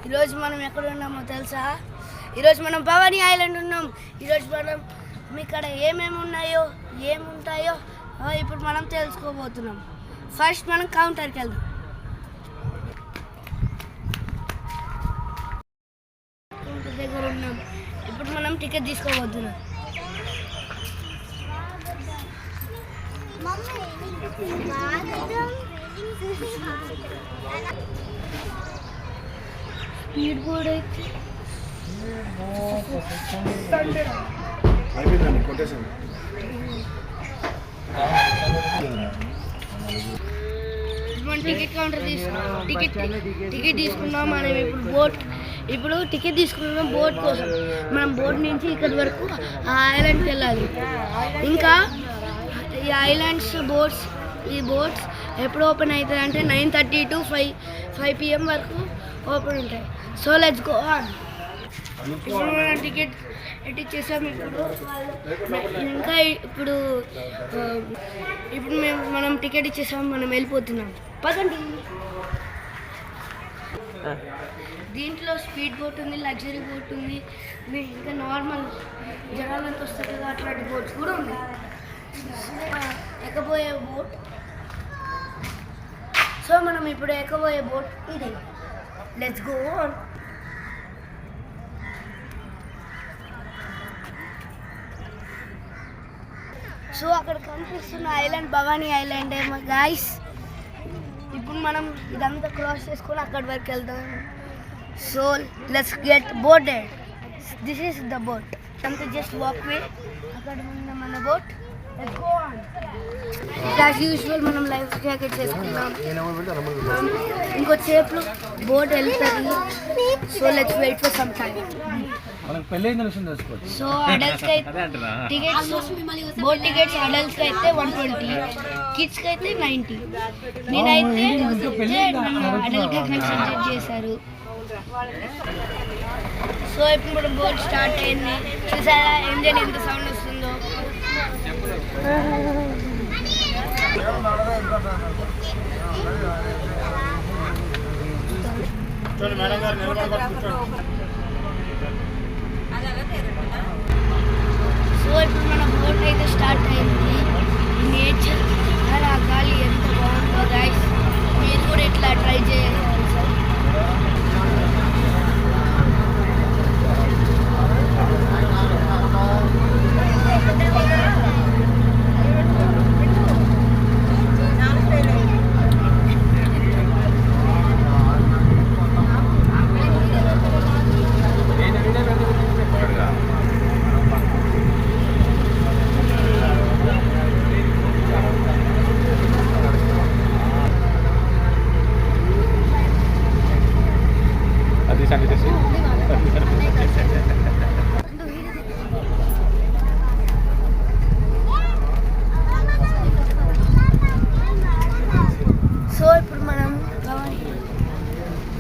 ఈరోజు మనం ఎక్కడ ఉన్నామో తెలుసా? ఈరోజు మనం భవానీ ఐలాండ్ ఉన్నాం. ఈరోజు మనం ఇక్కడ ఏమేమి ఉన్నాయో ఏముంటాయో ఇప్పుడు మనం తెలుసుకోబోతున్నాం. ఫస్ట్ మనం కౌంటర్కి వెళ్దాం. కౌంటర్ దగ్గర ఉన్నాం. ఇప్పుడు మనం టికెట్ తీసుకోబోతున్నాం. స్పీడ్ బోర్డ్ అయితే టికెట్ కౌంటర్ టికెట్ తీసుకున్నాం. మనం ఇప్పుడు టికెట్ తీసుకున్నాం బోట్ కోసం. మనం బోట్ నుంచి ఇక్కడి వరకు ఆ ఐలాండ్కి వెళ్ళాలి. ఇంకా ఈ ఐలాండ్స్ ఈ బోట్స్ ఎప్పుడు ఓపెన్ అవుతుంది అంటే 9:30 to 5 PM వరకు ఓపెన్ ఉంటాయి. So let's go on. ఇప్పుడు మనం టికెట్ ఎట్టిచ్చేసాం. ఇంకా ఇప్పుడు మనం టికెట్ ఇచ్చేసాం. మనం వెళ్ళిపోతున్నాం. పదండి. దీంట్లో స్పీడ్ బోట్ ఉంది, లగ్జరీ బోట్ ఉంది, ఇంకా నార్మల్ జనాలంతా వస్తారు కదా అట్లాంటి బోట్స్ కూడా ఉన్నాయి. ఎక్కబోయే బోట్. సో మనం ఇప్పుడు ఎక్కబోయే బోట్ ఇది. Let's go on. సో అక్కడ కనిపిస్తున్న ఐలాండ్ భవానీ ఐలాండ్ ఏమో గాయస్. ఇప్పుడు మనం ఇదంతా క్రాస్ చేసుకొని అక్కడి వరకు వెళ్తాం. So let's get boarded. This is the boat. అంతా జస్ట్ వాక్ వే. అక్కడ ఉన్న మన boat. Let's go on. As usual మనం లైఫ్ జాకెట్ చేసుకున్నాం. ఇంకొచ్చేపు బోట్ వెళ్తుంది. So let's wait for some time. So అడల్ట్స్కి అయితే టికెట్స్, బోట్ టికెట్స్ అడల్ట్స్కి అయితే 120, కిడ్స్కి అయితే 90. నేనైతే అడల్ట్గా కన్సిడర్ చేశారు. సో ఇప్పుడు కూడా బోట్ స్టార్ట్ అయింది. చూసారా ఇంజన్ ఎంత సౌండ్ వస్తుందో. సో ఇప్పుడు మన బోట్ అయితే స్టార్ట్ అయింది. నేచర్ ఆ గాలి ఎంత బాగుందో గైస్. మీరు కూడా ఇట్లా ట్రై చేయాలి.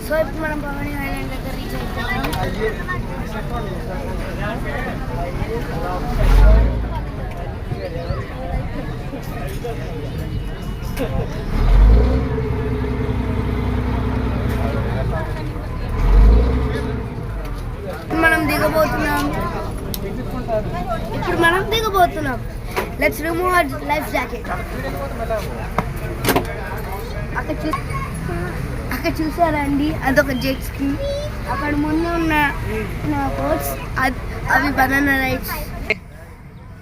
సో ఇప్పుడు మనం భవానీ ఐలాండ్ దగ్గర రీచ్ అయిపోయాం. ఇప్పుడు మనం దిగబోతున్నాం. Let's remove our life jacket. అక్కడ చూసారండి, అదొక జెట్ స్కీ. అక్కడ ముందు ఉన్న బోట్స్ అవి బనానా రైడ్స్.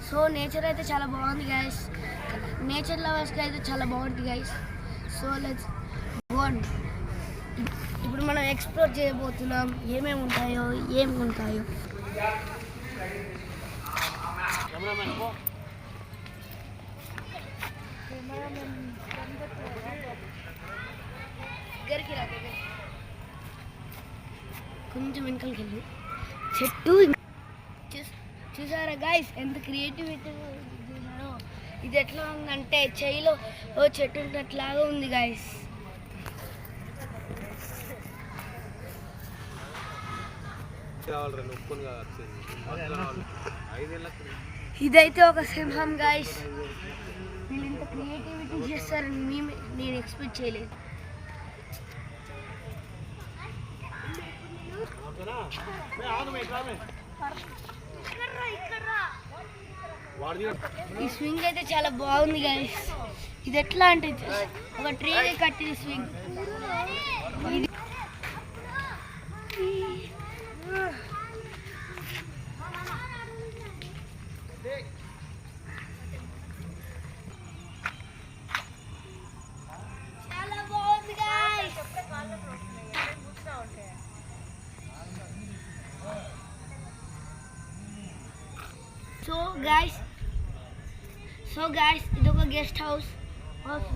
సో నేచర్ అయితే చాలా బాగుంది గైస్. నేచర్ లవర్స్కి అయితే చాలా బాగుంటుంది గైస్. So let's go. ఇప్పుడు మనం ఎక్స్ప్లోర్ చేయబోతున్నాం. ఏమేమి ఉంటాయో కొంచెం వెనకలకి వెళ్ళి చెట్టు చూసారా గైస్ ఎంత క్రియేటివిటీ ఉన్నారో. ఇది ఎట్లా ఉందంటే చెయ్యిలో ఓ చెట్టు ఉన్నట్లాగా ఉంది గైస్. ఇదైతే ఒక సింహం గైస్. వీళ్ళు ఇంత క్రియేటివిటీ చేస్తారని నేను ఎక్స్పెక్ట్ చేయలేదు. ఈ స్వింగ్ అయితే చాలా బాగుంది గైస్. ఇది ఎట్లా అంటే ఒక ట్రీ కట్టిన స్వింగ్. చాలా బాగుంది గైస్. సో గైస్ ఇది ఒక గెస్ట్ హౌస్.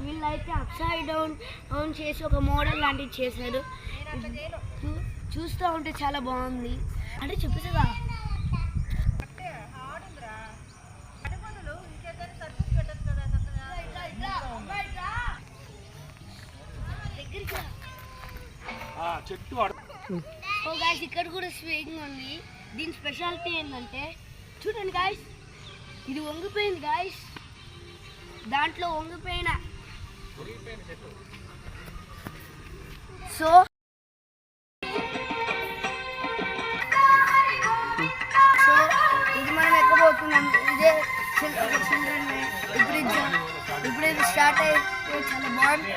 వీళ్ళు అయితే అప్సైడ్ డౌన్ చేసి ఒక మోడల్ లాంటిది చేశారు. చూస్తూ ఉంటే చాలా బాగుంది. అంటే చెప్పేసా సో గైస్ ఇక్కడ కూడా స్వింగ్ ఉంది. దీని స్పెషాలిటీ ఏంటంటే చూడండి గైస్, ఇది వంగిపోయింది గైస్. దాంట్లో వంగిపోయిన సో ఇది మనం ఎక్కబోతున్నాం. ఇదే చిల్డ్రన్ బ్రిడ్జ్. ఇప్పుడు ఇది స్టార్ట్ అయితే చాలా బాగుంది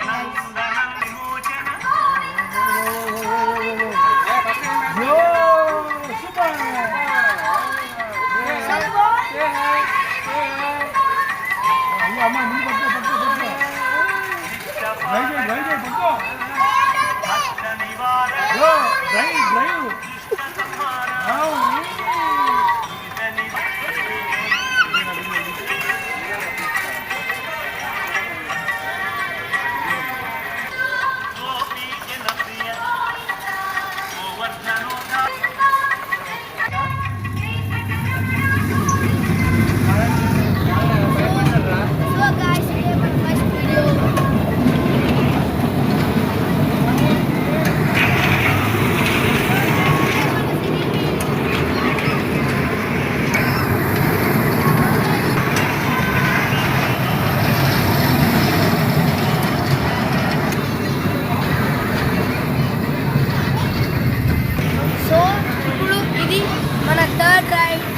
guys.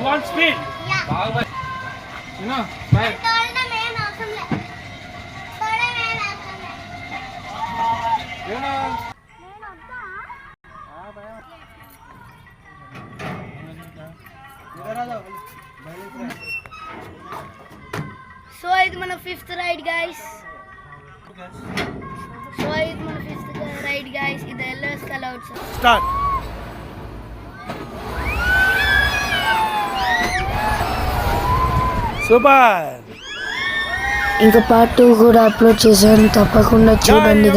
Want speed? Yeah. You know, right? You know. So ఇది మన 5th రైడ్ గైస్. ఇది ఎల్ఎస్ కలౌడ్స్. స్టార్ట్. సూపర్. ఇంకా పార్ట్ 2 కూడా అప్లోడ్ చేశాను, తప్పకుండా చూడండి.